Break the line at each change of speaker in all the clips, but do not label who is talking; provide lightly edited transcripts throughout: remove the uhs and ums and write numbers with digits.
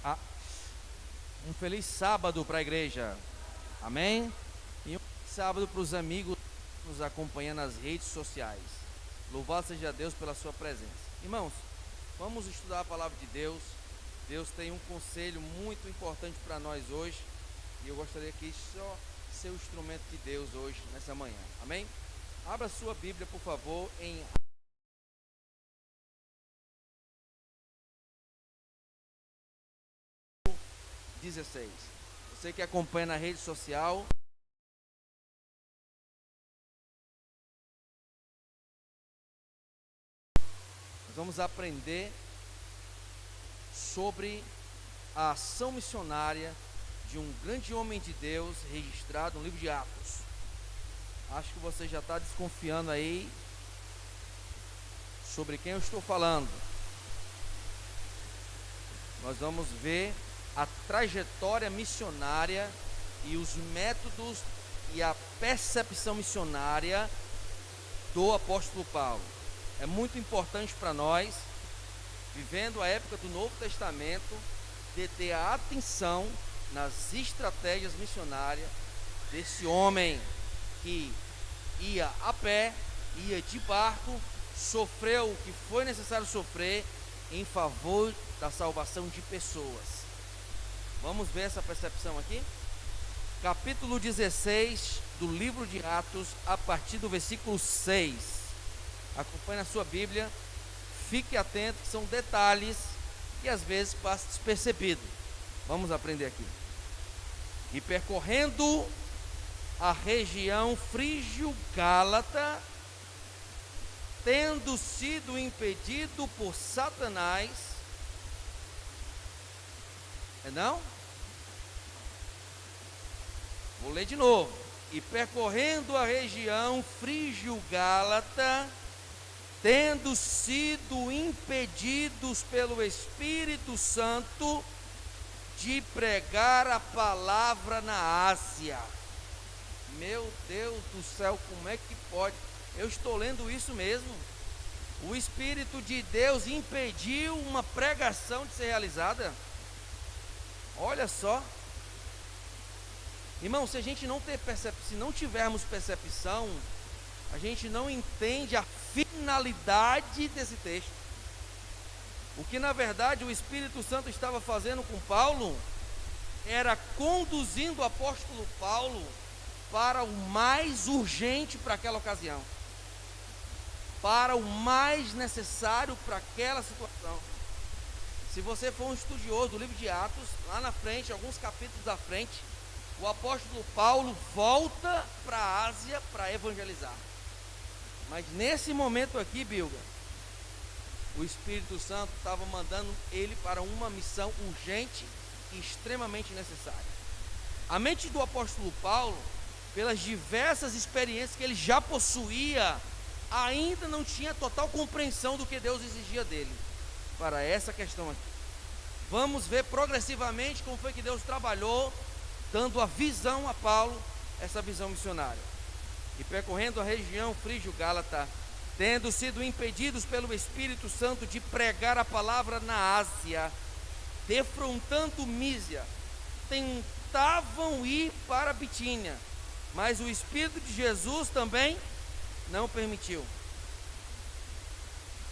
Ah, um feliz sábado para a igreja. Amém? E um feliz sábado para os amigos que nos acompanham nas redes sociais. Louvado seja Deus pela sua presença. Irmãos, vamos estudar a palavra de Deus. Deus tem um conselho muito importante para nós hoje. E eu gostaria que só ser o instrumento de Deus hoje, nessa manhã. Amém? Abra sua Bíblia, por favor, em 16. Você que acompanha na rede social, nós vamos aprender sobre a ação missionária de um grande homem de Deus registrado no livro de Atos. Acho que você já está desconfiando aí sobre quem eu estou falando. Nós vamos ver a trajetória missionária e os métodos e a percepção missionária do apóstolo Paulo. É muito importante para nós, vivendo a época do Novo Testamento, de ter a atenção nas estratégias missionárias desse homem que ia a pé, ia de barco, sofreu o que foi necessário sofrer em favor da salvação de pessoas. Vamos ver essa percepção aqui? Capítulo 16 do livro de Atos, a partir do versículo 6. Acompanhe na sua Bíblia, fique atento, que são detalhes que às vezes passam despercebido. Vamos aprender aqui. E percorrendo a região frígio-gálata, tendo sido impedido por Satanás, não? Vou ler de novo. E percorrendo a região frígio-gálata, tendo sido impedidos pelo Espírito Santo de pregar a palavra na Ásia. Meu Deus do céu, como é que pode? Eu estou lendo isso mesmo. O Espírito de Deus impediu uma pregação de ser realizada. Olha só. Irmão, se a gente não ter se não tivermos percepção, a gente não entende a finalidade desse texto. O que na verdade o Espírito Santo estava fazendo com Paulo era conduzindo o apóstolo Paulo para o mais urgente para aquela ocasião, para o mais necessário para aquela situação. Se você for um estudioso do livro de Atos, lá na frente, alguns capítulos à frente, o apóstolo Paulo volta para a Ásia para evangelizar. Mas nesse momento aqui, Bilga, o Espírito Santo estava mandando ele para uma missão urgente e extremamente necessária. A mente do apóstolo Paulo, pelas diversas experiências que ele já possuía, ainda não tinha total compreensão do que Deus exigia dele para essa questão aqui. Vamos ver progressivamente como foi que Deus trabalhou, dando a visão a Paulo, essa visão missionária. E percorrendo a região frígio-gálata, tendo sido impedidos pelo Espírito Santo de pregar a palavra na Ásia, defrontando Mísia, tentavam ir para Bitínia, mas o Espírito de Jesus também não permitiu.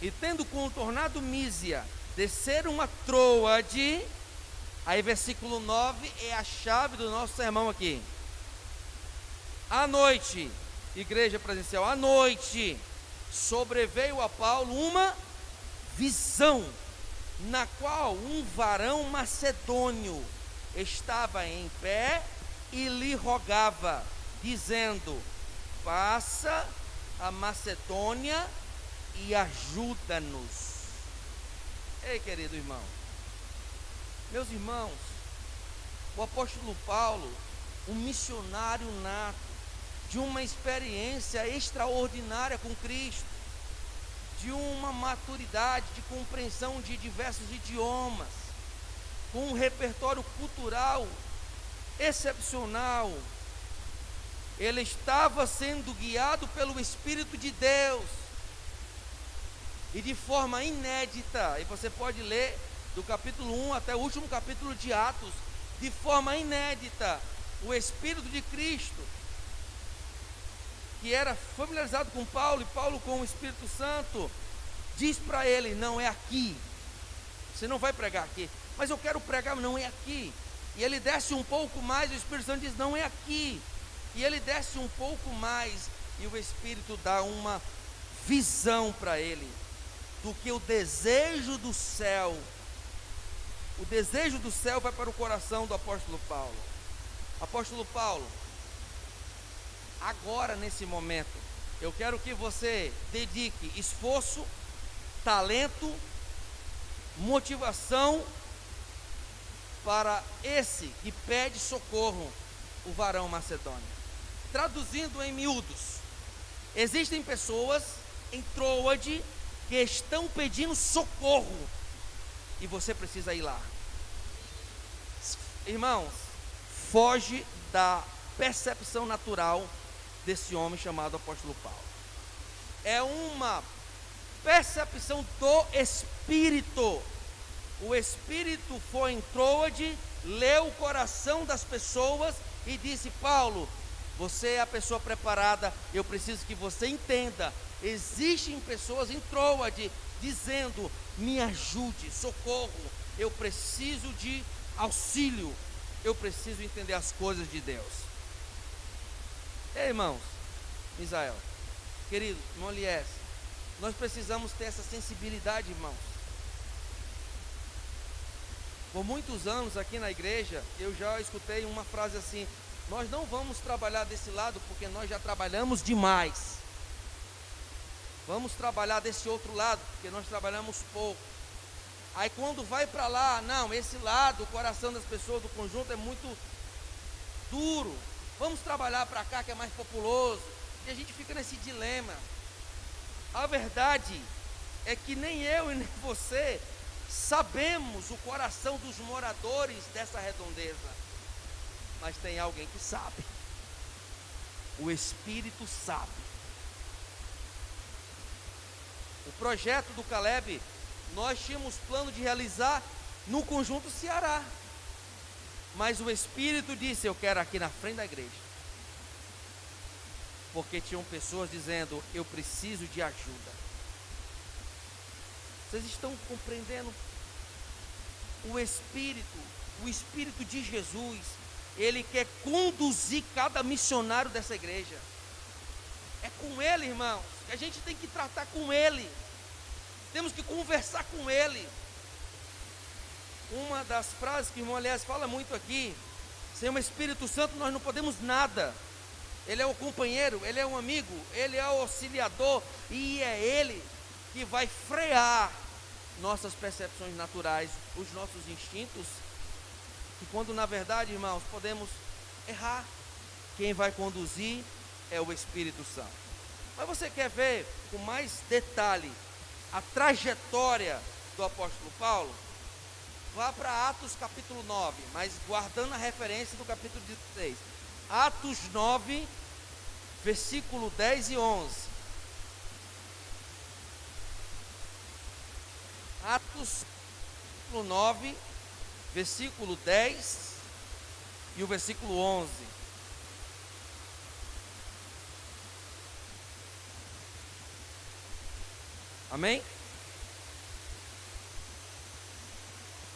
E tendo contornado Mísia, desceram a Troade. Aí versículo 9 é a chave do nosso sermão aqui. À noite, igreja presencial, à noite, sobreveio a Paulo uma visão, na qual um varão macedônio estava em pé e lhe rogava, dizendo: passa a Macedônia e ajuda-nos. Ei, querido irmão, meus irmãos, o apóstolo Paulo, um missionário nato, de uma experiência extraordinária com Cristo, de uma maturidade, de compreensão de diversos idiomas, com um repertório cultural excepcional, ele estava sendo guiado pelo Espírito de Deus, e de forma inédita, e você pode ler do capítulo 1 até o último capítulo de Atos, de forma inédita, o Espírito de Cristo, que era familiarizado com Paulo, e Paulo com o Espírito Santo, diz para ele: não é aqui, você não vai pregar aqui. Mas eu quero pregar, não é aqui. E ele desce um pouco mais, o Espírito Santo diz: não é aqui. E ele desce um pouco mais, e o Espírito dá uma visão para ele, do que o desejo do céu vai para o coração do apóstolo Paulo. Apóstolo Paulo, agora nesse momento, eu quero que você dedique esforço, talento, motivação para esse que pede socorro, o varão macedônio. Traduzindo em miúdos, existem pessoas em Troade que estão pedindo socorro, e você precisa ir lá. Irmãos, foge da percepção natural desse homem chamado apóstolo Paulo. É uma percepção do Espírito. O Espírito foi em Troade, leu o coração das pessoas e disse: Paulo, você é a pessoa preparada, eu preciso que você entenda. Existem pessoas em Troade dizendo: me ajude, socorro, eu preciso de auxílio, eu preciso entender as coisas de Deus. Ei, irmãos, Misael, querido, irmão Elias, nós precisamos ter essa sensibilidade, irmãos. Por muitos anos aqui na igreja, eu já escutei uma frase assim: nós não vamos trabalhar desse lado porque nós já trabalhamos demais. Vamos trabalhar desse outro lado porque nós trabalhamos pouco. Aí quando vai para lá, não, esse lado, o coração das pessoas do conjunto é muito duro. Vamos trabalhar para cá que é mais populoso. E a gente fica nesse dilema. A verdade é que nem eu e nem você sabemos o coração dos moradores dessa redondeza. Mas tem alguém que sabe. O Espírito sabe. O projeto do Caleb, nós tínhamos plano de realizar no conjunto Ceará. Mas o Espírito disse: eu quero aqui na frente da igreja. Porque tinham pessoas dizendo: eu preciso de ajuda. Vocês estão compreendendo? O Espírito de Jesus, ele quer conduzir cada missionário dessa igreja. É com ele, irmãos, que a gente tem que tratar com ele. Temos que conversar com ele. Uma das frases que o irmão Elias fala muito aqui: sem o Espírito Santo nós não podemos nada. Ele é o companheiro, ele é um amigo, ele é o auxiliador, e é ele que vai frear nossas percepções naturais, os nossos instintos, que quando na verdade, irmãos, podemos errar. Quem vai conduzir é o Espírito Santo. Mas você quer ver com mais detalhe a trajetória do apóstolo Paulo? Vá para Atos capítulo 9, mas guardando a referência do capítulo 16. Atos 9, versículo 10 e 11. Atos capítulo 9, versículo 10 e o versículo 11. Amém?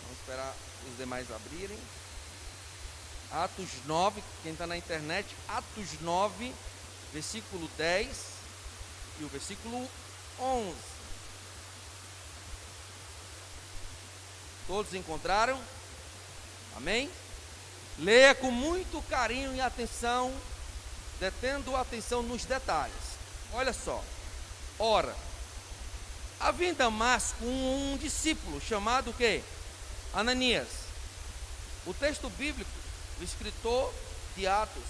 Vamos esperar os demais abrirem. Atos 9, quem está na internet, Atos 9, versículo 10 e o versículo 11. Todos encontraram? Amém? Leia com muito carinho e atenção, detendo a atenção nos detalhes. Olha só. Ora, havia em Damasco um discípulo chamado o quê? Ananias. O texto bíblico, o escritor de Atos,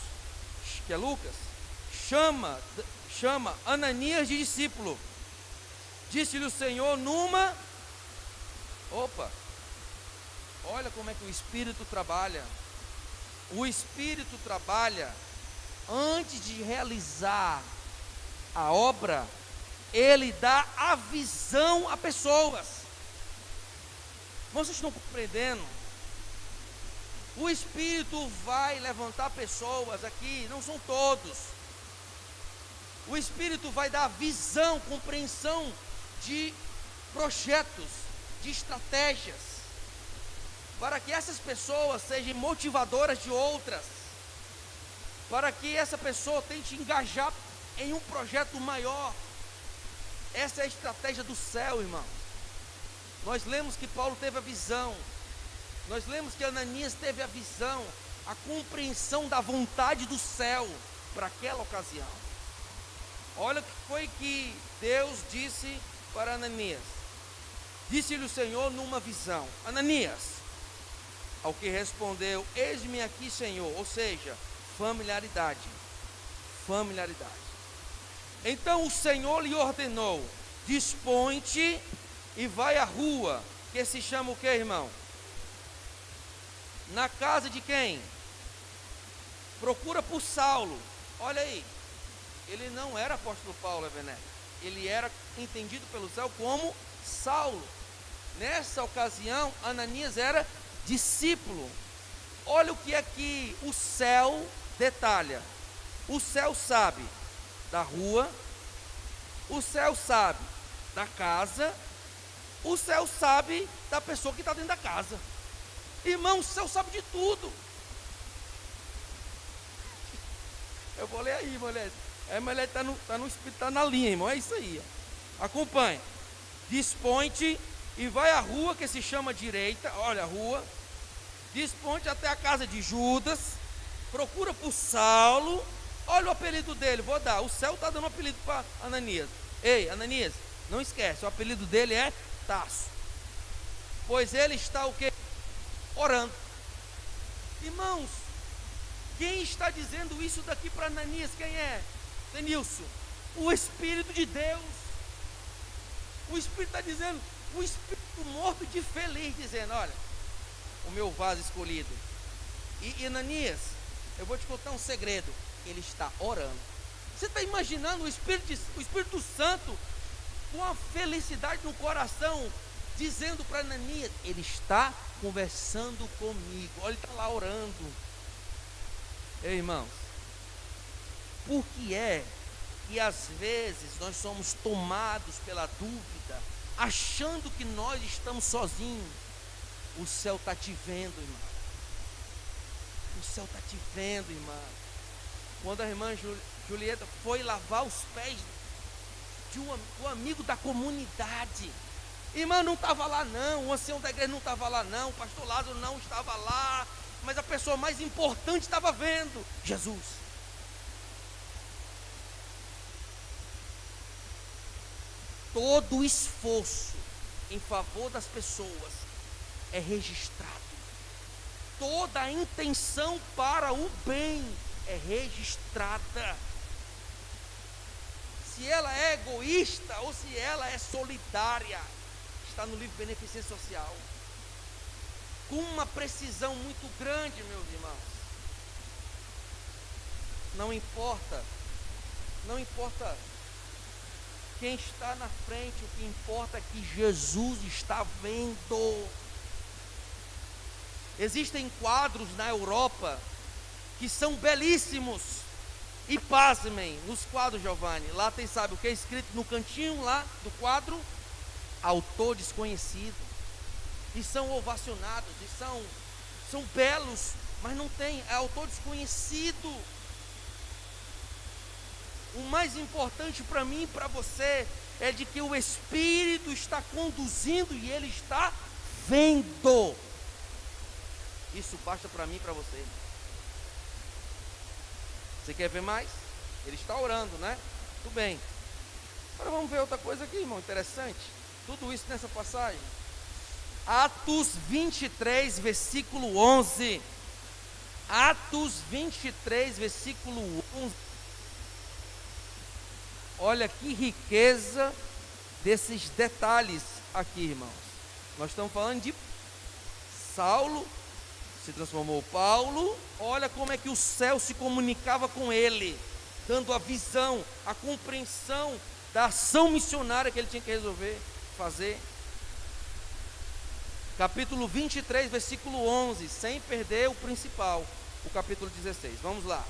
que é Lucas, chama Ananias de discípulo. Disse-lhe o Senhor olha como é que o Espírito trabalha. O Espírito trabalha antes de realizar a obra. Ele dá a visão a pessoas. Vocês estão compreendendo? O Espírito vai levantar pessoas aqui, não são todos. O Espírito vai dar visão, compreensão de projetos, de estratégias, para que essas pessoas sejam motivadoras de outras, para que essa pessoa tente engajar em um projeto maior. Essa é a estratégia do céu, irmão. Nós lemos que Paulo teve a visão, nós lemos que Ananias teve a visão, a compreensão da vontade do céu para aquela ocasião. Olha o que foi que Deus disse para Ananias. Disse-lhe o Senhor numa visão: Ananias. Ao que respondeu: eis-me aqui, Senhor. Ou seja, familiaridade. Então o Senhor lhe ordenou: dispõe-te e vai à rua, que se chama o que, irmão? Na casa de quem? Procura por Saulo. Olha aí, ele não era apóstolo Paulo, Ebenezer. Ele era entendido pelo céu como Saulo. Nessa ocasião, Ananias era discípulo. Olha o que é que o céu detalha. O céu sabe da rua, o céu sabe da casa, o céu sabe da pessoa que está dentro da casa. Irmão, o céu sabe de tudo. Eu vou ler aí, mulher. Mulher está no espírito, está na linha, irmão. É isso aí. Ó. Acompanhe. Dispõe-te e vai à rua que se chama direita. Olha a rua. Dispõe-te até a casa de Judas. Procura por Saulo. Olha o apelido dele, vou dar. O céu está dando um apelido para Ananias. Ei, Ananias, não esquece, o apelido dele é Tarso. Pois ele está o quê? Orando. Irmãos, quem está dizendo isso daqui para Ananias? Quem é? Denilson. O Espírito de Deus. O Espírito está dizendo, o Espírito morto de feliz, dizendo: olha, o meu vaso escolhido. E Ananias, eu vou te contar um segredo. Ele está orando. Você está imaginando o Espírito Santo com a felicidade no coração, dizendo para Ananias: ele está conversando comigo. Olha, ele está lá orando. Ei, irmãos, por que é que às vezes nós somos tomados pela dúvida, achando que nós estamos sozinhos? O céu está te vendo, irmão. O céu está te vendo, irmão. Quando a irmã Julieta foi lavar os pés de um amigo da comunidade, irmã, não estava lá não, o ancião da igreja não estava lá não, o pastor Lázaro não estava lá, mas a pessoa mais importante estava vendo: Jesus. Todo esforço em favor das pessoas é registrado. Toda a intenção para o bem é registrada. Se ela é egoísta ou se ela é solidária, está no livro Beneficência Social, com uma precisão muito grande, meus irmãos. Não importa quem está na frente, o que importa é que Jesus está vendo. Existem quadros na Europa que são belíssimos. E pasmem, nos quadros, Giovanni, lá tem, sabe o que é escrito no cantinho lá do quadro? Autor desconhecido. E são ovacionados, e são belos, mas não tem, é autor desconhecido. O mais importante para mim e para você é de que o Espírito está conduzindo e Ele está vendo. Isso basta para mim e para você. Você quer ver mais? Ele está orando, né? Tudo bem. Agora vamos ver outra coisa aqui, irmão, interessante. Tudo isso nessa passagem. Atos 23, versículo 11. Atos 23, versículo 11. Olha que riqueza desses detalhes aqui, irmãos. Nós estamos falando de Saulo, se transformou Paulo. Olha como é que o céu se comunicava com ele, dando a visão, a compreensão da ação missionária que ele tinha que resolver fazer. capítulo 23, versículo 11, sem perder o principal, o capítulo 16. Vamos lá.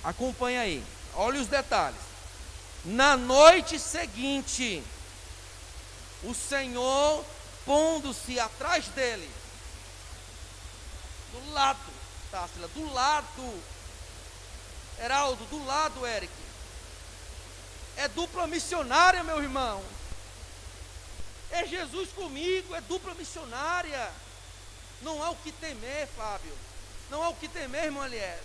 Acompanha aí. Olha os detalhes. Na noite seguinte, o Senhor, pondo-se atrás dele, do lado, Tássila, do lado, Heraldo, do lado, Eric. É dupla missionária, meu irmão. É Jesus comigo, é dupla missionária. Não há o que temer, Fábio. Não há o que temer, irmão Elias.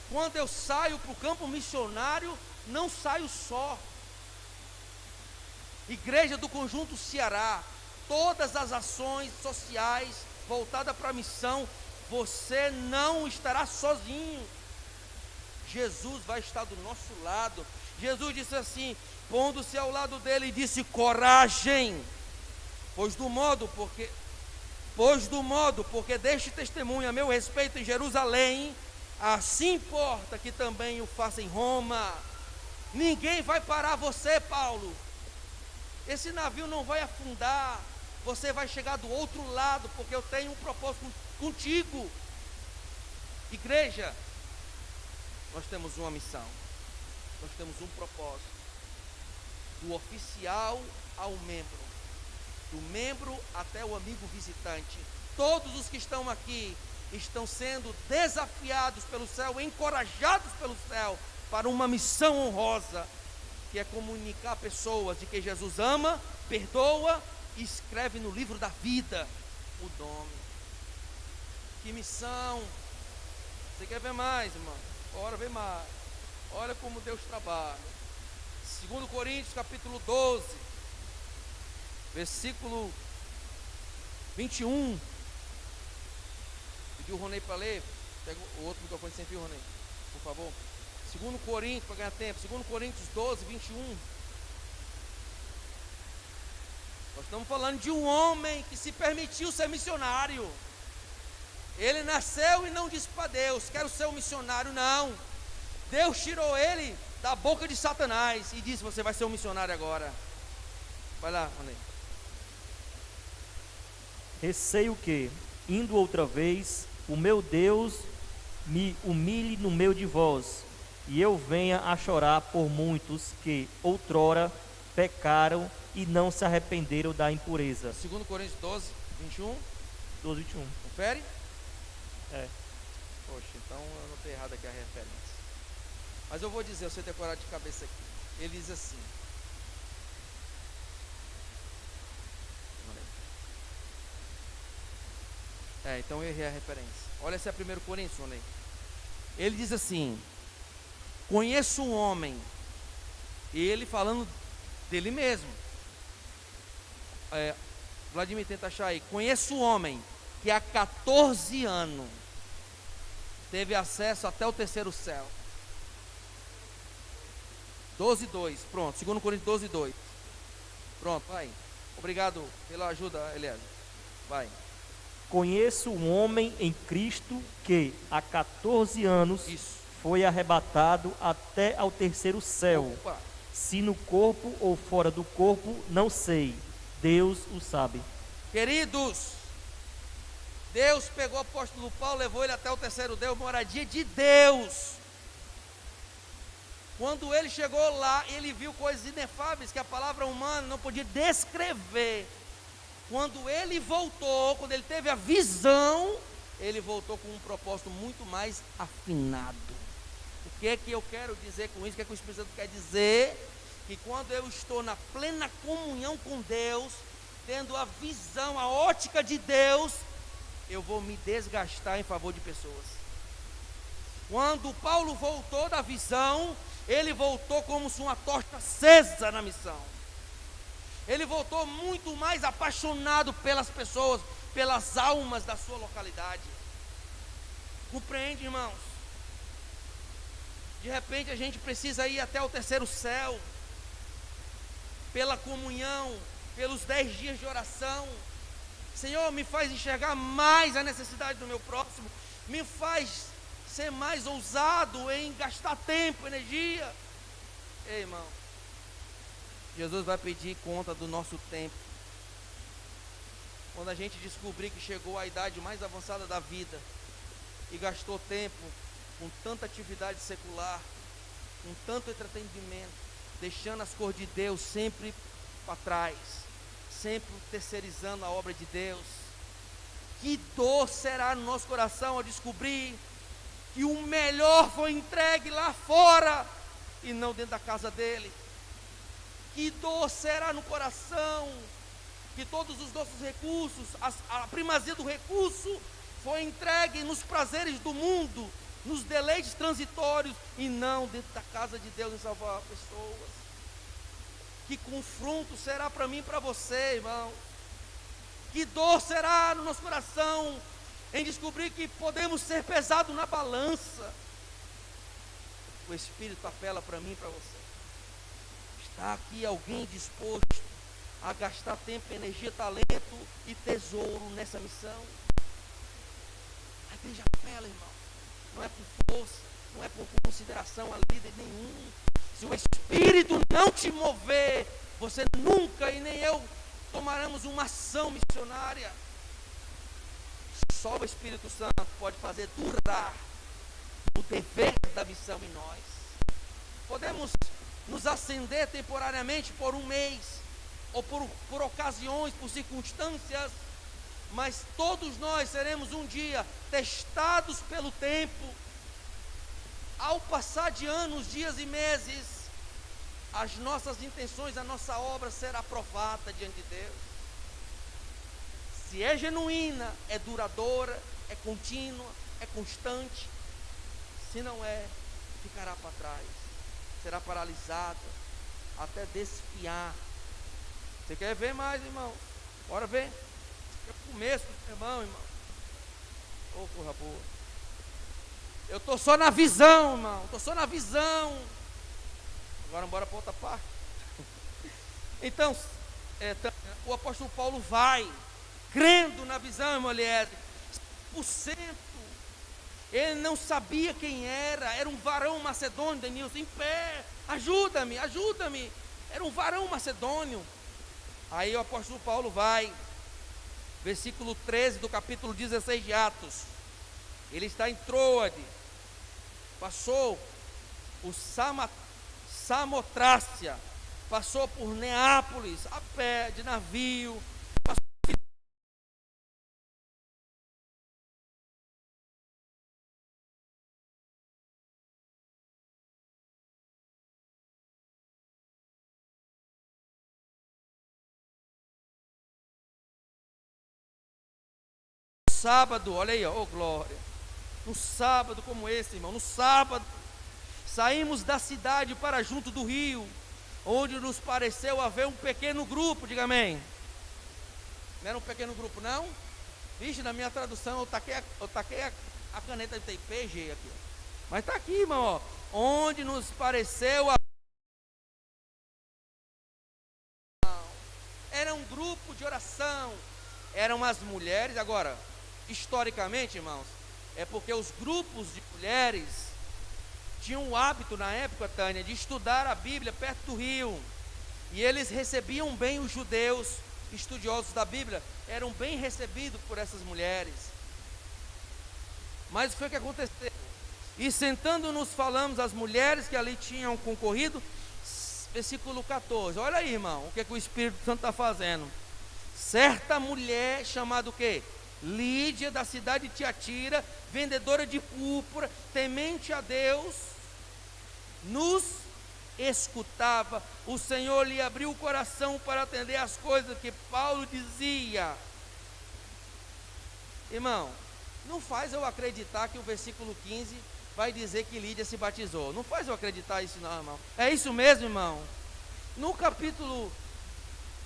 Quando eu saio para o campo missionário, não saio só. Igreja do Conjunto Ceará, todas as ações sociais voltadas para a missão, você não estará sozinho. Jesus vai estar do nosso lado. Jesus disse assim, pondo-se ao lado dele, e disse: coragem, pois do modo porque deste testemunho a meu respeito em Jerusalém, assim importa que também o faça em Roma. Ninguém vai parar você, Paulo. Esse navio não vai afundar. Você vai chegar do outro lado, porque eu tenho um propósito contigo. Igreja, nós temos uma missão, nós temos um propósito. Do oficial ao membro, do membro até o amigo visitante, todos os que estão aqui estão sendo desafiados pelo céu, encorajados pelo céu, para uma missão honrosa, que é comunicar a pessoas de que Jesus ama, perdoa e escreve no livro da vida o nome. Que missão! Você quer ver mais, irmão? Bora ver mais. Olha como Deus trabalha. 2 Coríntios capítulo 12, versículo 21. Pediu o Ronei para ler. Pega o outro microfone sem fio, Ronei, por favor. 2 Coríntios, para ganhar tempo. 2 Coríntios 12, 21. Nós estamos falando de um homem que se permitiu ser missionário. Ele nasceu e não disse para Deus: quero ser um missionário. Não. Deus tirou ele da boca de Satanás e disse: você vai ser um missionário agora. Vai lá, Ronei.
Receio que, indo outra vez, o meu Deus me humilhe no meio de vós, e eu venha a chorar por muitos que outrora pecaram e não se arrependeram da impureza.
2 Coríntios 12, 21.
12, 21.
Confere?
É.
Poxa, então eu não estou errado aqui a referência. Mas eu vou dizer, eu sei decorar de cabeça aqui. Ele diz assim. Então eu errei a referência. Olha, esse é 1 Coríntios, Ronei. Ele diz assim: conheço um homem. Ele falando dele mesmo. Vladimir, tenta achar aí. Conheço um homem que há 14 anos teve acesso até o terceiro céu. 12:2, pronto, 2 Coríntios 12:2. Pronto, vai. Obrigado pela ajuda, Eliezer. Vai.
Conheço um homem em Cristo que há 14 anos foi arrebatado até ao terceiro céu.
Opa.
Se no corpo ou fora do corpo, não sei. Deus o sabe.
Queridos, Deus pegou o apóstolo Paulo, levou ele até o terceiro céu, moradia de Deus. Quando ele chegou lá, ele viu coisas inefáveis que a palavra humana não podia descrever. Quando ele voltou, quando ele teve a visão, ele voltou com um propósito muito mais afinado. O que é que eu quero dizer com isso? O que é que o Espírito Santo quer dizer? Que quando eu estou na plena comunhão com Deus, tendo a visão, a ótica de Deus, eu vou me desgastar em favor de pessoas. Quando Paulo voltou da visão, ele voltou como se uma tocha acesa na missão. Ele voltou muito mais apaixonado pelas pessoas, pelas almas da sua localidade. Compreende, irmãos? De repente a gente precisa ir até o terceiro céu, pela comunhão, pelos 10 dias de oração. Senhor, me faz enxergar mais a necessidade do meu próximo, me faz ser mais ousado em gastar tempo, energia. Ei, irmão, Jesus vai pedir conta do nosso tempo. quando a gente descobrir que chegou à idade mais avançada da vida e gastou tempo com tanta atividade secular, com tanto entretenimento, deixando as coisas de Deus sempre para trás, sempre terceirizando a obra de Deus. Que dor será no nosso coração ao descobrir que o melhor foi entregue lá fora e não dentro da casa dele. Que dor será no coração que todos os nossos recursos, a primazia do recurso foi entregue nos prazeres do mundo, nos deleites transitórios e não dentro da casa de Deus em salvar pessoas. Que confronto será para mim e para você, irmão. Que dor será no nosso coração em descobrir que podemos ser pesados na balança. O Espírito apela para mim e para você. Está aqui alguém disposto a gastar tempo, energia, talento e tesouro nessa missão? A igreja apela, irmão. Não é por força, não é por consideração a líder nenhum. Se o Espírito não te mover, você nunca e nem eu tomaremos uma ação missionária. Só o Espírito Santo pode fazer durar o dever da missão em nós. Podemos nos acender temporariamente por um mês, ou por ocasiões, por circunstâncias, mas todos nós seremos um dia testados pelo tempo. Ao passar de anos, dias e meses, as nossas intenções, a nossa obra será aprovada diante de Deus. Se é genuína, é duradoura, é contínua, é constante. Se não é, ficará para trás, será paralisada, até desfiar. Você quer ver mais, irmão? Bora ver. É o começo do sermão, irmão. Ô, porra boa. Eu estou só na visão, irmão. Estou só na visão. Agora bora para outra parte. Então, o apóstolo Paulo vai crendo na visão, irmão Eliézer, 100%. Ele não sabia quem era um varão macedônio, Denilson, em pé, ajuda-me, era um varão macedônio. Aí o apóstolo Paulo vai, versículo 13 do capítulo 16 de Atos, ele está em Troade, passou o Samotrácia, passou por Neápolis, a pé, de navio, sábado, olha aí, ó, oh glória, no sábado como esse, irmão, no sábado, saímos da cidade para junto do rio, onde nos pareceu haver um pequeno grupo, diga amém. Não era um pequeno grupo, não? Vixe, na minha tradução eu taquei a caneta de PG aqui, ó. Mas está aqui, irmão, ó, onde nos pareceu era um grupo de oração, eram as mulheres. Agora, historicamente, irmãos, é porque os grupos de mulheres tinham o hábito na época, Tânia, de estudar a Bíblia perto do rio, e eles recebiam bem os judeus, estudiosos da Bíblia, eram bem recebidos por essas mulheres. Mas o que foi que aconteceu? E sentando-nos falamos as mulheres que ali tinham concorrido, versículo 14, olha aí, irmão, o que o Espírito Santo está fazendo. Certa mulher chamada o quê? Lídia, da cidade de Tiatira, vendedora de púrpura, temente a Deus, nos escutava. O Senhor lhe abriu o coração para atender as coisas que Paulo dizia. Irmão, não faz eu acreditar que o versículo 15 vai dizer que Lídia se batizou. Não faz eu acreditar isso não, irmão. É isso mesmo, irmão. No capítulo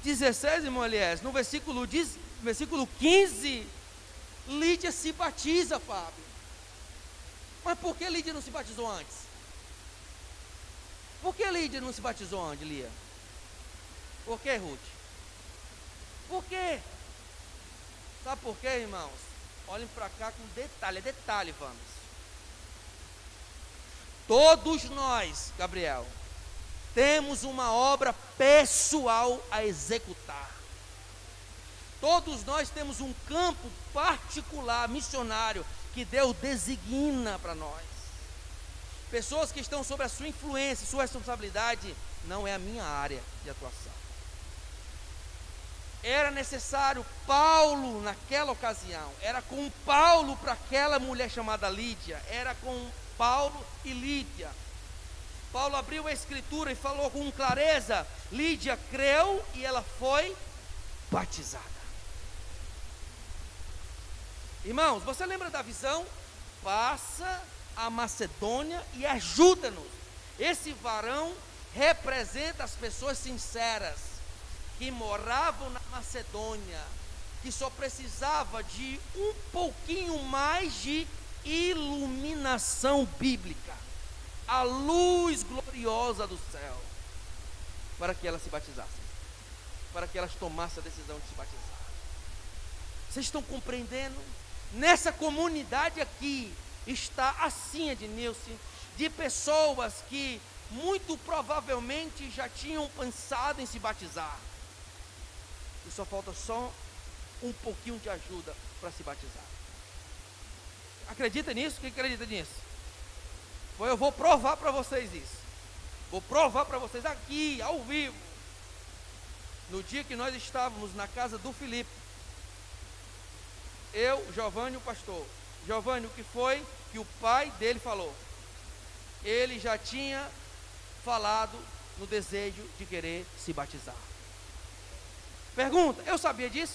16, irmão Elias, no versículo 15, Lídia se batiza, Fábio. Mas por que Lídia não se batizou antes? Por que Lídia não se batizou antes, Lia? Por que, Ruth? Por quê? Sabe por quê, irmãos? Olhem para cá com detalhe, vamos. Todos nós, Gabriel, temos uma obra pessoal a executar. Todos nós temos um campo particular, missionário, que Deus designa para nós. Pessoas que estão sob a sua influência, sua responsabilidade, não é a minha área de atuação. Era necessário Paulo naquela ocasião, era com Paulo para aquela mulher chamada Lídia, era com Paulo e Lídia. Paulo abriu a escritura e falou com clareza, Lídia creu e ela foi batizada. Irmãos, você lembra da visão? Passa a Macedônia e ajuda-nos. Esse varão representa as pessoas sinceras que moravam na Macedônia, que só precisava de um pouquinho mais de iluminação bíblica, a luz gloriosa do céu, para que elas se batizassem, para que elas tomassem a decisão de se batizar. Vocês estão compreendendo? Nessa comunidade aqui está assim, Ednilson, de pessoas que muito provavelmente já tinham pensado em se batizar, e só falta só um pouquinho de ajuda para se batizar. Acredita nisso? Quem acredita nisso? Eu vou provar para vocês isso. Vou provar para vocês aqui, ao vivo. No dia que nós estávamos na casa do Felipe, eu, Giovanni, o pastor. Giovanni, o que foi que o pai dele falou? Ele já tinha falado no desejo de querer se batizar. Pergunta, eu sabia disso?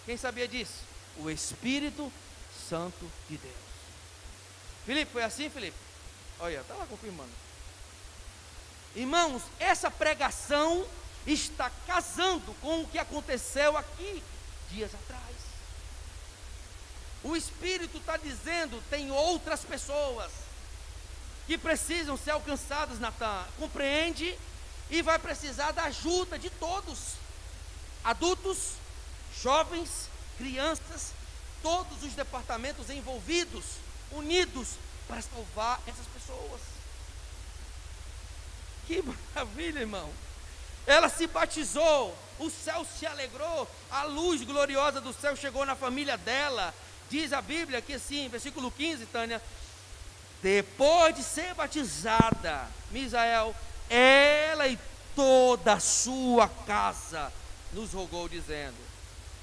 Quem sabia disso? O Espírito Santo de Deus. Felipe, foi assim, Felipe? Olha, está lá confirmando. Irmãos, essa pregação está casando com o que aconteceu aqui dias atrás. O Espírito está dizendo, tem outras pessoas que precisam ser alcançadas, Natan, compreende? E vai precisar da ajuda de todos, adultos, jovens, crianças, todos os departamentos envolvidos, unidos para salvar essas pessoas. Que maravilha, irmão. Ela se batizou, o céu se alegrou, a luz gloriosa do céu chegou na família dela. Diz a Bíblia que assim, versículo 15, Tânia, depois de ser batizada, Misael, ela e toda a sua casa nos rogou, dizendo,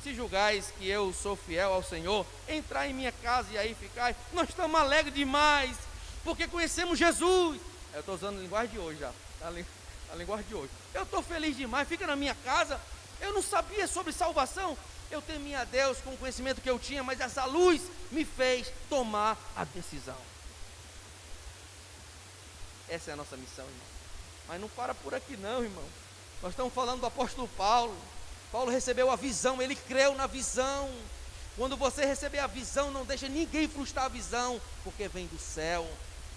se julgais que eu sou fiel ao Senhor, entrai em minha casa e aí ficai. Nós estamos alegres demais, porque conhecemos Jesus. Eu estou usando a linguagem de hoje já, a linguagem de hoje. Eu estou feliz demais, fica na minha casa. Eu não sabia sobre salvação, eu temia a Deus com o conhecimento que eu tinha, mas essa luz me fez tomar a decisão. Essa é a nossa missão, irmão. Mas não para por aqui não, irmão. Nós estamos falando do apóstolo Paulo. Paulo recebeu a visão, ele creu na visão. Quando você receber a visão, não deixa ninguém frustrar a visão, porque vem do céu.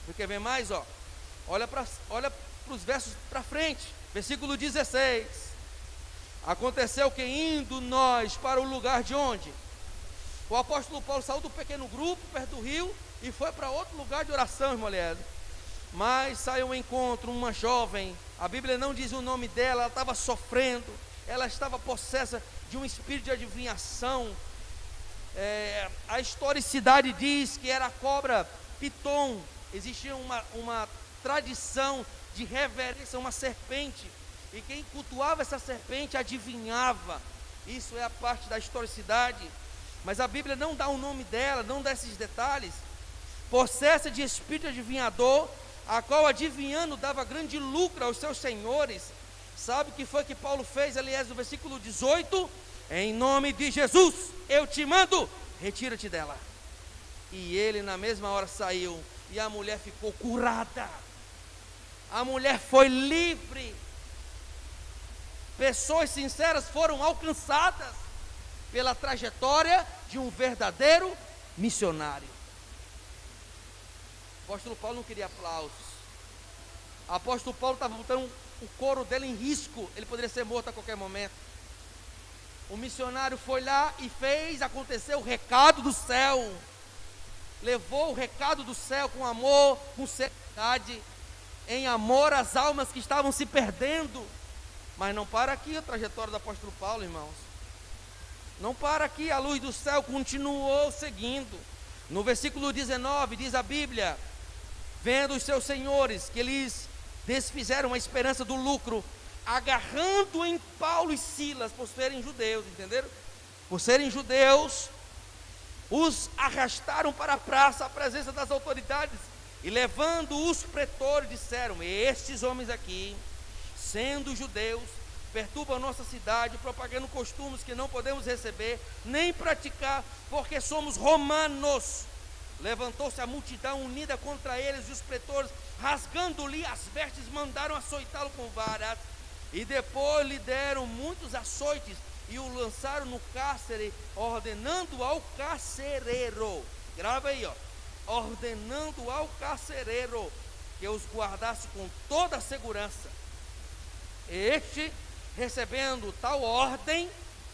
Porque vem mais, ó. Olha para os versos para frente, versículo 16. Aconteceu que indo nós para o lugar de onde? O apóstolo Paulo saiu do pequeno grupo, perto do rio, e foi para outro lugar de oração, irmão Leandro. Mas saiu ao encontro uma jovem, a Bíblia não diz o nome dela, ela estava sofrendo, ela estava possessa de um espírito de adivinhação. A historicidade diz que era a cobra Piton. Existia uma tradição de reverência a uma serpente, e quem cultuava essa serpente adivinhava. Isso é a parte da historicidade, mas a Bíblia não dá o nome dela, não dá esses detalhes. Possessa de espírito adivinhador, a qual adivinhando dava grande lucro aos seus senhores. Sabe o que foi que Paulo fez, aliás, no versículo 18? Em nome de Jesus, eu te mando, retira-te dela. E ele na mesma hora saiu, e a mulher ficou curada. A mulher foi livre. Pessoas sinceras foram alcançadas pela trajetória de um verdadeiro missionário. O apóstolo Paulo não queria aplausos. O apóstolo Paulo estava botando o couro dele em risco. Ele poderia ser morto a qualquer momento. O missionário foi lá e fez acontecer o recado do céu. Levou o recado do céu com amor, com seriedade, em amor às almas que estavam se perdendo. Mas não para aqui a trajetória do apóstolo Paulo, irmãos. Não para aqui, a luz do céu continuou seguindo. No versículo 19 diz a Bíblia: vendo os seus senhores que eles desfizeram a esperança do lucro, agarrando em Paulo e Silas, por serem judeus, entenderam? Por serem judeus, os arrastaram para a praça, à presença das autoridades, e levando os pretores, disseram: estes homens aqui, sendo judeus, perturbam a nossa cidade, propagando costumes que não podemos receber, nem praticar, porque somos romanos. Levantou-se a multidão unida contra eles, e os pretores, rasgando-lhe as vestes, mandaram açoitá-lo com varas, e depois lhe deram muitos açoites, e o lançaram no cárcere, ordenando ao carcereiro, grava aí, ordenando ao carcereiro que os guardasse com toda a segurança. Este, recebendo tal ordem,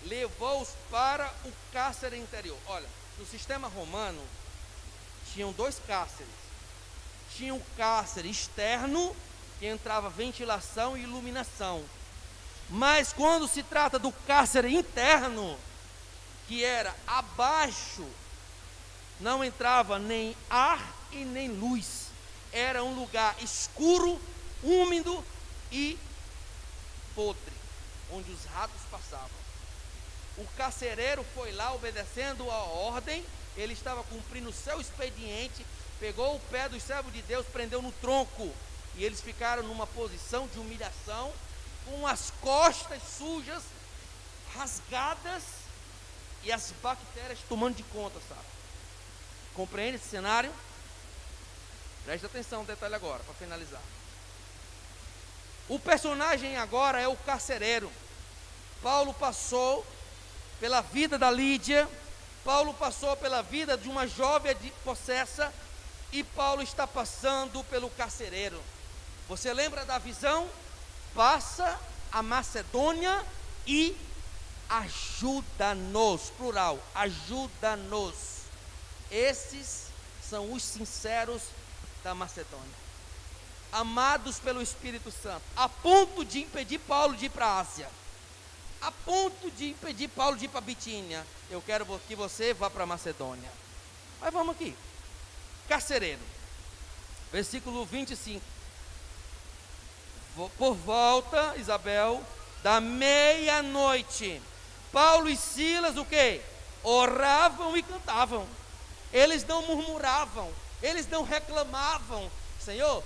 levou-os para o cárcere interior. Olha, no sistema romano tinham dois cárceres. Tinha o cárcere externo, que entrava ventilação e iluminação. Mas quando se trata do cárcere interno, que era abaixo, não entrava nem ar e nem luz. Era um lugar escuro, úmido e podre, onde os ratos passavam. O carcereiro foi lá obedecendo a ordem, ele estava cumprindo o seu expediente, pegou o pé dos servos de Deus, prendeu no tronco, e eles ficaram numa posição de humilhação, com as costas sujas, rasgadas, e as bactérias tomando de conta, sabe? Compreende esse cenário? Preste atenção, detalhe agora, para finalizar. O personagem agora é o carcereiro. Paulo passou pela vida da Lídia, Paulo passou pela vida de uma jovem possessa, e Paulo está passando pelo carcereiro. Você lembra da visão? Passa a Macedônia e ajuda-nos, plural, ajuda-nos. Esses são os sinceros da Macedônia, amados pelo Espírito Santo, a ponto de impedir Paulo de ir para a Ásia, a ponto de impedir Paulo de ir para a Bitínia. Eu quero que você vá para a Macedônia. Mas vamos aqui, carcereiro, versículo 25. Por volta, Isabel, da meia-noite, Paulo e Silas, o quê? Oravam e cantavam. Eles não murmuravam, eles não reclamavam. Senhor,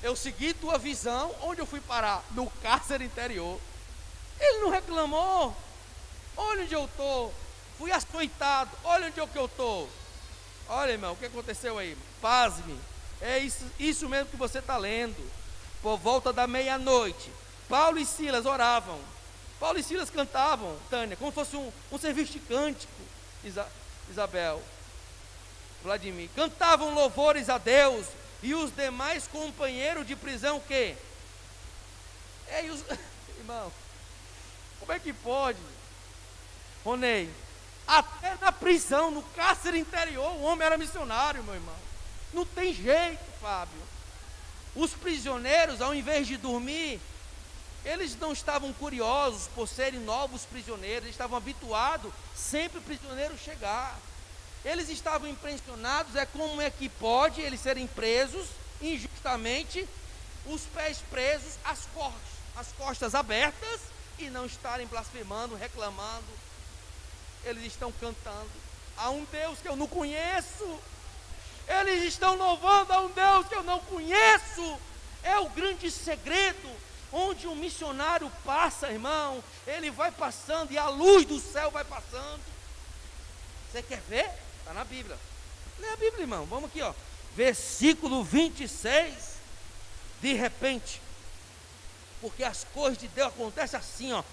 eu segui tua visão, onde eu fui parar? No cárcere interior. Ele não reclamou. Olha onde eu estou, fui açoitado, olha onde eu estou. Olha, irmão, o que aconteceu aí? Pasme, é isso mesmo que você está lendo. Por volta da meia-noite, Paulo e Silas oravam, Paulo e Silas cantavam, Tânia, como se fosse um serviço de cântico, Isabel, Vladimir, cantavam louvores a Deus, e os demais companheiros de prisão, que? Irmão, como é que pode? Ronei, até na prisão, no cárcere interior, o homem era missionário, meu irmão. Não tem jeito, Fábio. Os prisioneiros, ao invés de dormir, eles não estavam curiosos por serem novos prisioneiros, eles estavam habituados sempre o prisioneiro chegar. Eles estavam impressionados, como é que pode eles serem presos injustamente, os pés presos, as costas abertas, e não estarem blasfemando, reclamando. Eles estão cantando a um Deus que eu não conheço. Eles estão louvando a um Deus que eu não conheço. É o grande segredo. Onde um missionário passa, irmão, ele vai passando e a luz do céu vai passando. Você quer ver? Está na Bíblia. Lê a Bíblia, irmão. Vamos aqui, versículo 26. De repente, porque as coisas de Deus acontecem assim,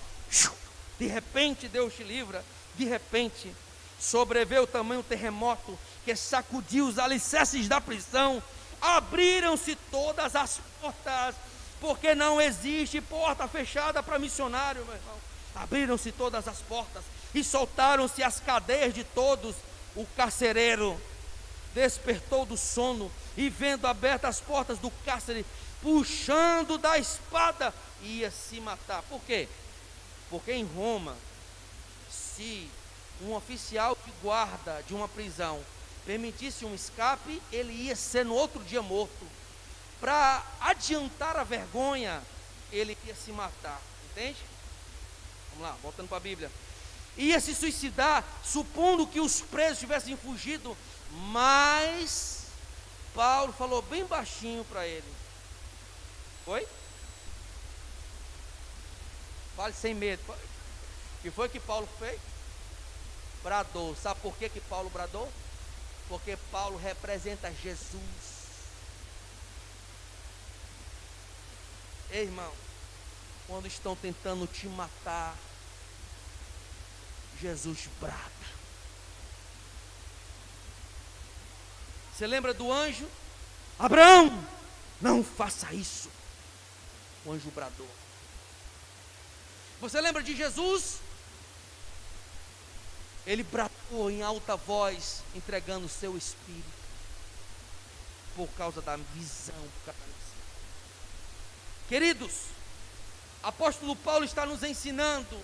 de repente Deus te livra. De repente sobreveio o tamanho terremoto que sacudiu os alicerces da prisão. Abriram-se todas as portas, porque não existe porta fechada para missionário, meu irmão. Abriram-se todas as portas e soltaram-se as cadeias de todos. O carcereiro despertou do sono e, vendo abertas as portas do cárcere, puxando da espada, ia se matar. Por quê? Porque em Roma, se um oficial de guarda de uma prisão permitisse um escape, ele ia ser no outro dia morto. Para adiantar a vergonha, ele ia se matar, entende? Vamos lá, voltando para a Bíblia. Ia se suicidar, supondo que os presos tivessem fugido, mas Paulo falou bem baixinho para ele. Foi? Fale sem medo. O que foi que Paulo fez? Bradou. Sabe por que Paulo bradou? Porque Paulo representa Jesus. Ei, irmão, quando estão tentando te matar, Jesus brada. Você lembra do anjo? Abraão, não faça isso. O anjo bradou. Você lembra de Jesus? Ele bradou em alta voz, entregando o seu espírito, por causa da visão, por causa da visão. Queridos, apóstolo Paulo está nos ensinando,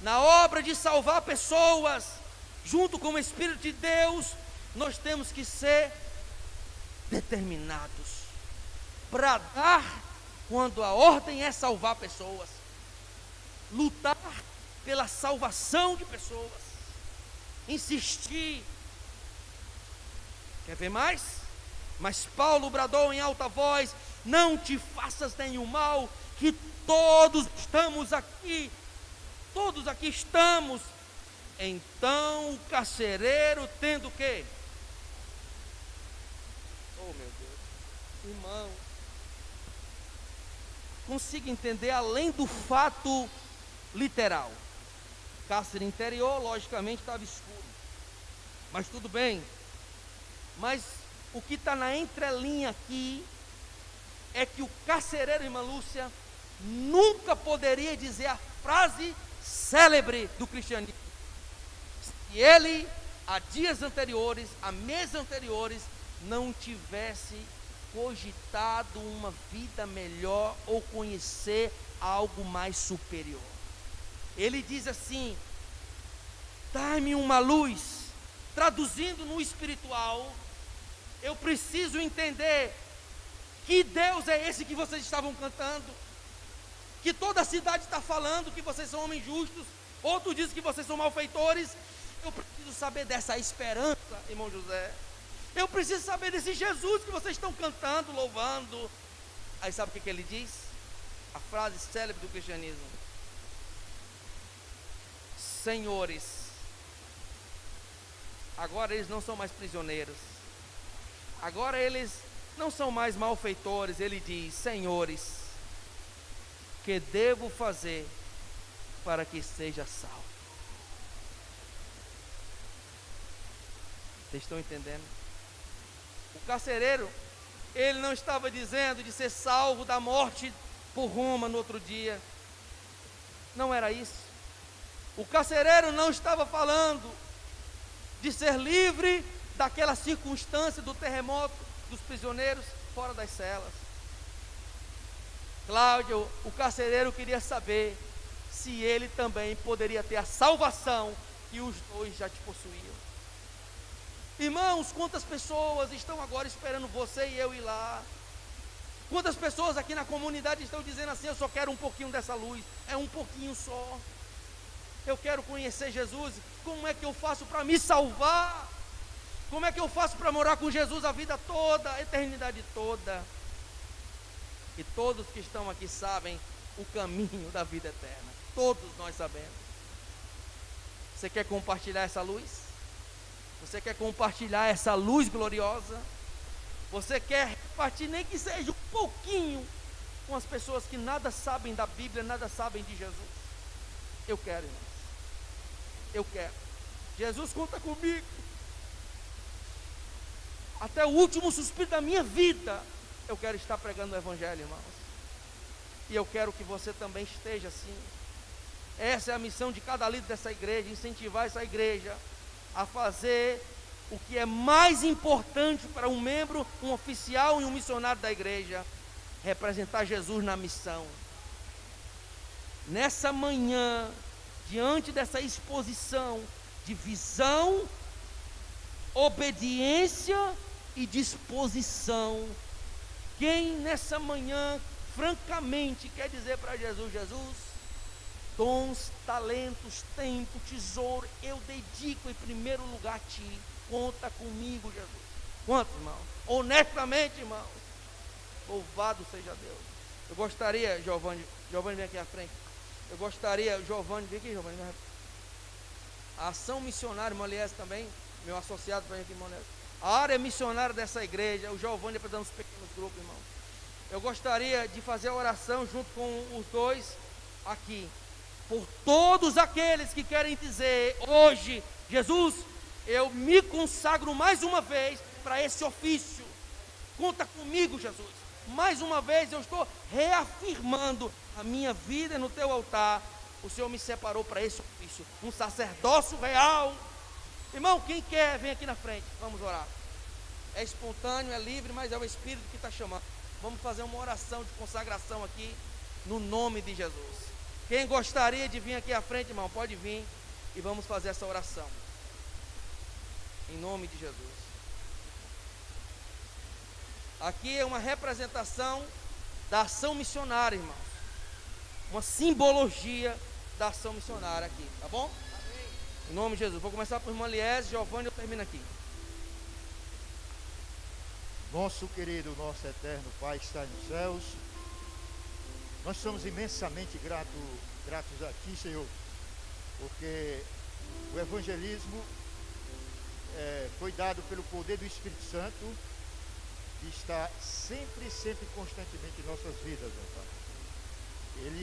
na obra de salvar pessoas, junto com o Espírito de Deus, nós temos que ser determinados, bradar quando a ordem é salvar pessoas, lutar pela salvação de pessoas, insistir. Quer ver mais? Mas Paulo bradou em alta voz: não te faças nenhum mal, que todos estamos aqui estamos. Então o carcereiro, tendo o quê? Oh meu Deus, irmão, consiga entender além do fato literal. Cárcere interior, logicamente, estava escuro, mas tudo bem. Mas o que está na entrelinha aqui é que o carcereiro, irmã Lúcia, nunca poderia dizer a frase célebre do cristianismo, se ele, há dias anteriores, há meses anteriores, não tivesse cogitado uma vida melhor ou conhecer algo mais superior. Ele diz assim: dá-me uma luz. Traduzindo no espiritual, eu preciso entender que Deus é esse que vocês estavam cantando, que toda a cidade está falando que vocês são homens justos, outros dizem que vocês são malfeitores. Eu preciso saber dessa esperança, irmão José. Eu preciso saber desse Jesus que vocês estão cantando, louvando. Aí sabe o que ele diz? A frase célebre do cristianismo: senhores, agora eles não são mais prisioneiros, agora eles não são mais malfeitores. Ele diz: senhores, que devo fazer para que seja salvo? Vocês estão entendendo? O carcereiro, ele não estava dizendo de ser salvo da morte por Roma no outro dia. Não era isso. O carcereiro não estava falando de ser livre daquela circunstância do terremoto dos prisioneiros fora das celas. Cláudio, o carcereiro queria saber se ele também poderia ter a salvação que os dois já te possuíam. Irmãos, quantas pessoas estão agora esperando você e eu ir lá? Quantas pessoas aqui na comunidade estão dizendo assim: eu só quero um pouquinho dessa luz, é um pouquinho só. Eu quero conhecer Jesus. Como é que eu faço para me salvar? Como é que eu faço para morar com Jesus a vida toda, a eternidade toda? E todos que estão aqui sabem o caminho da vida eterna. Todos nós sabemos. Você quer compartilhar essa luz? Você quer compartilhar essa luz gloriosa? Você quer partir, nem que seja um pouquinho, com as pessoas que nada sabem da Bíblia, nada sabem de Jesus? Eu quero, irmãos. Eu quero. Jesus conta comigo. Até o último suspiro da minha vida, eu quero estar pregando o Evangelho, irmãos. E eu quero que você também esteja assim. Essa é a missão de cada líder dessa igreja: incentivar essa igreja a fazer o que é mais importante para um membro, um oficial e um missionário da igreja: representar Jesus na missão. Nessa manhã, diante dessa exposição de visão, obediência e disposição, quem nessa manhã francamente quer dizer para Jesus: Jesus, dons, talentos, tempo, tesouro, eu dedico em primeiro lugar a Ti, conta comigo, Jesus. Quantos, irmão? Honestamente, irmão, louvado seja Deus. Eu gostaria, Giovanni vem aqui à frente. Eu gostaria, Giovanni, vem aqui, Giovanni. A ação missionária, irmão Elias também, meu associado, vem aqui, irmão Elias. A área missionária dessa igreja, o Giovanni apresentando os pequenos grupos, irmão. Eu gostaria de fazer a oração junto com os dois aqui, por todos aqueles que querem dizer hoje: Jesus, eu me consagro mais uma vez para esse ofício, conta comigo, Jesus. Mais uma vez eu estou reafirmando a minha vida no teu altar. O Senhor me separou para esse ofício, um sacerdócio real. Irmão, quem quer, vem aqui na frente, vamos orar. É espontâneo, é livre, mas é o Espírito que está chamando. Vamos fazer uma oração de consagração aqui, no nome de Jesus. Quem gostaria de vir aqui à frente, irmão, pode vir e vamos fazer essa oração, em nome de Jesus. Aqui é uma representação da ação missionária, irmãos, uma simbologia da ação missionária aqui, tá bom? Amém. Em nome de Jesus. Vou começar por irmã Liese, Giovanni, eu termino aqui.
Nosso querido, nosso eterno Pai que está nos céus, nós somos imensamente gratos a Ti, Senhor, porque o evangelismo foi dado pelo poder do Espírito Santo, que está sempre, constantemente em nossas vidas, meu Pai.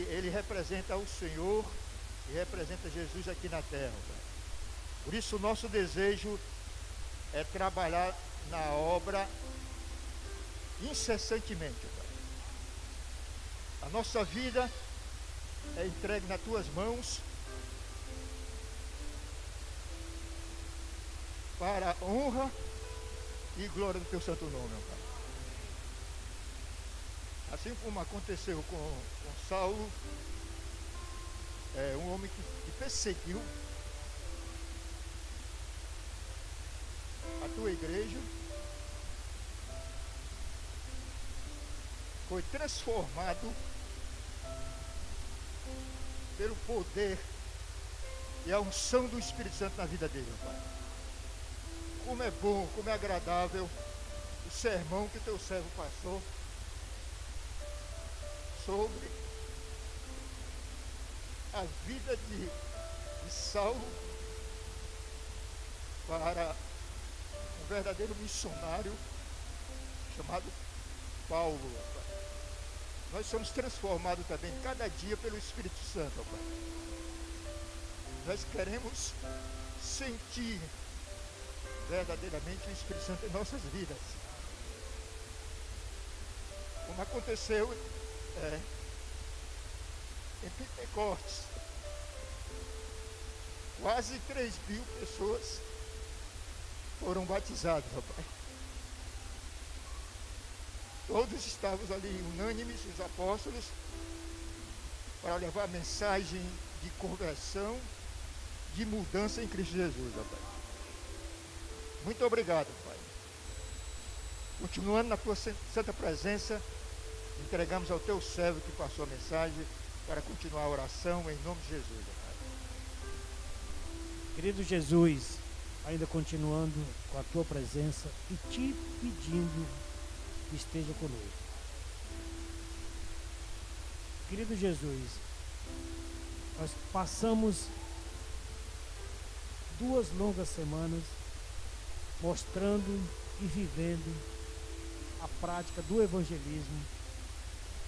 Ele representa o Senhor e representa Jesus aqui na terra, Pai. Por isso o nosso desejo é trabalhar na obra incessantemente, Pai. A nossa vida é entregue nas Tuas mãos para a honra e glória do Teu santo nome, meu Pai. Assim como aconteceu com Saulo, um homem que perseguiu a Tua igreja, foi transformado pelo poder e a unção do Espírito Santo na vida dele, Pai. Como é bom, como é agradável o sermão que Teu servo passou sobre a vida de Saulo para um verdadeiro missionário chamado Paulo, Pai. Nós somos transformados também cada dia pelo Espírito Santo, Pai. Nós queremos sentir verdadeiramente o Espírito Santo em nossas vidas. Como aconteceu em Pentecostes, quase 3.000 pessoas foram batizadas, Pai. Todos estávamos ali unânimes, os apóstolos, para levar a mensagem de conversão, de mudança em Cristo Jesus, Pai. Muito obrigado, Pai. Continuando na Tua santa presença, entregamos ao Teu servo que passou a mensagem para continuar a oração em nome de Jesus, Pai.
Querido Jesus, ainda continuando com a Tua presença e Te pedindo que esteja conosco. Querido Jesus, nós passamos 2 longas semanas mostrando e vivendo a prática do evangelismo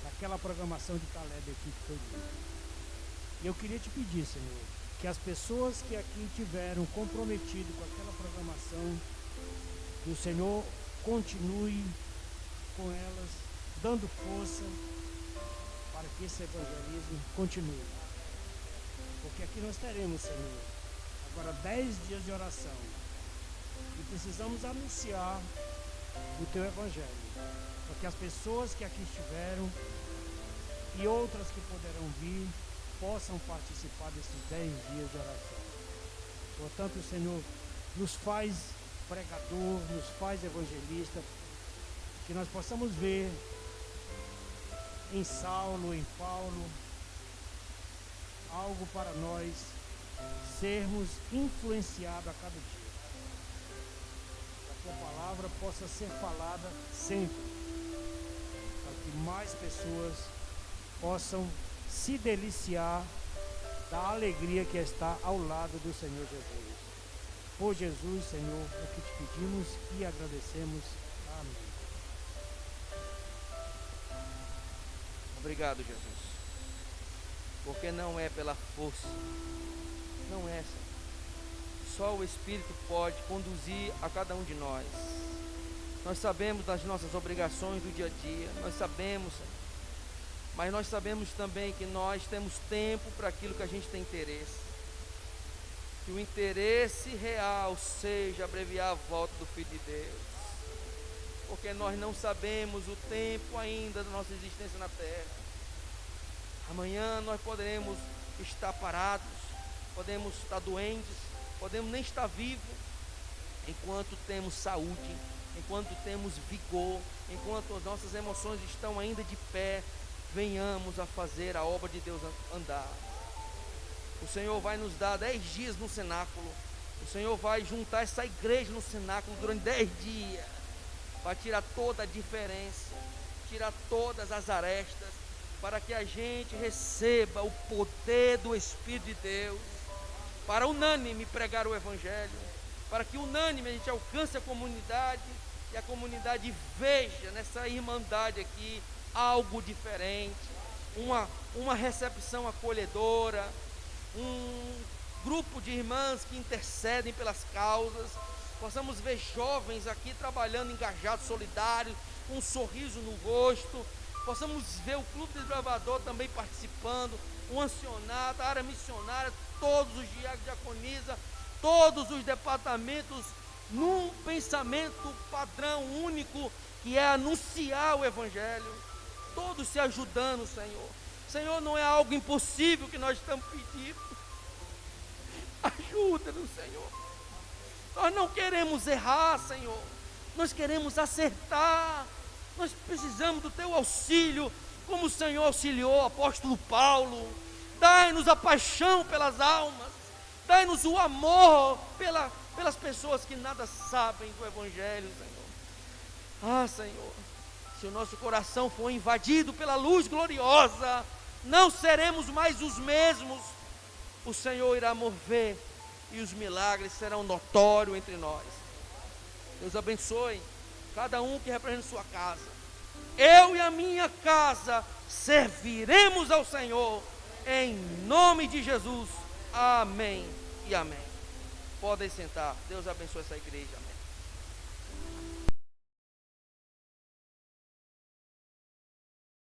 naquela programação de Caleb aqui que foi dita. E eu queria te pedir, Senhor, que as pessoas que aqui tiveram comprometido com aquela programação, que o Senhor continue com elas, dando força para que esse evangelismo continue. Porque aqui nós teremos, Senhor, agora 10 dias de oração e precisamos anunciar o Teu evangelho, para que as pessoas que aqui estiveram e outras que poderão vir possam participar desses 10 dias de oração. Portanto, o Senhor nos faz pregador, nos faz evangelista, que nós possamos ver em Saulo, em Paulo, algo para nós sermos influenciados a cada dia. Que a tua palavra possa ser falada sempre, para que mais pessoas possam se deliciar da alegria que está ao lado do Senhor Jesus. Por Jesus, Senhor, é que te pedimos e agradecemos. Amém.
Obrigado, Jesus. Porque não é pela força, não é, Senhor. Só o Espírito pode conduzir a cada um de nós. Nós sabemos das nossas obrigações do dia a dia, nós sabemos, Senhor. Mas nós sabemos também que nós temos tempo para aquilo que a gente tem interesse. Que o interesse real seja abreviar a volta do Filho de Deus. Porque nós não sabemos o tempo ainda da nossa existência na terra. Amanhã nós poderemos estar parados, podemos estar doentes, podemos nem estar vivos. Enquanto temos saúde, enquanto temos vigor, enquanto as nossas emoções estão ainda de pé, venhamos a fazer a obra de Deus andar. O Senhor vai nos dar 10 dias no cenáculo. O Senhor vai juntar essa igreja no cenáculo durante 10 dias. Vai tirar toda a diferença, tirar todas as arestas, para que a gente receba o poder do Espírito de Deus, para unânime pregar o Evangelho, para que unânime a gente alcance a comunidade, e a comunidade veja nessa irmandade aqui algo diferente, uma recepção acolhedora, um grupo de irmãs que intercedem pelas causas. Possamos ver jovens aqui trabalhando, engajados, solidários, com um sorriso no rosto. Possamos ver o Clube Desbravador também participando, o ancianato, a área missionária, todos os diaconisa, todos os departamentos, num pensamento padrão único, que é anunciar o Evangelho. Todos se ajudando, Senhor. Senhor, não é algo impossível que nós estamos pedindo. Ajuda-nos, Senhor. Nós não queremos errar, Senhor. Nós queremos acertar. Nós precisamos do Teu auxílio, como o Senhor auxiliou o apóstolo Paulo. Dai-nos a paixão pelas almas. Dai-nos o amor pelas pessoas que nada sabem do Evangelho, Senhor. Ah, Senhor, se o nosso coração for invadido pela luz gloriosa, não seremos mais os mesmos. O Senhor irá mover e os milagres serão notórios entre nós. Deus abençoe cada um que representa sua casa. Eu e a minha casa serviremos ao Senhor, em nome de Jesus. Amém e amém. Podem sentar. Deus abençoe essa igreja. Amém.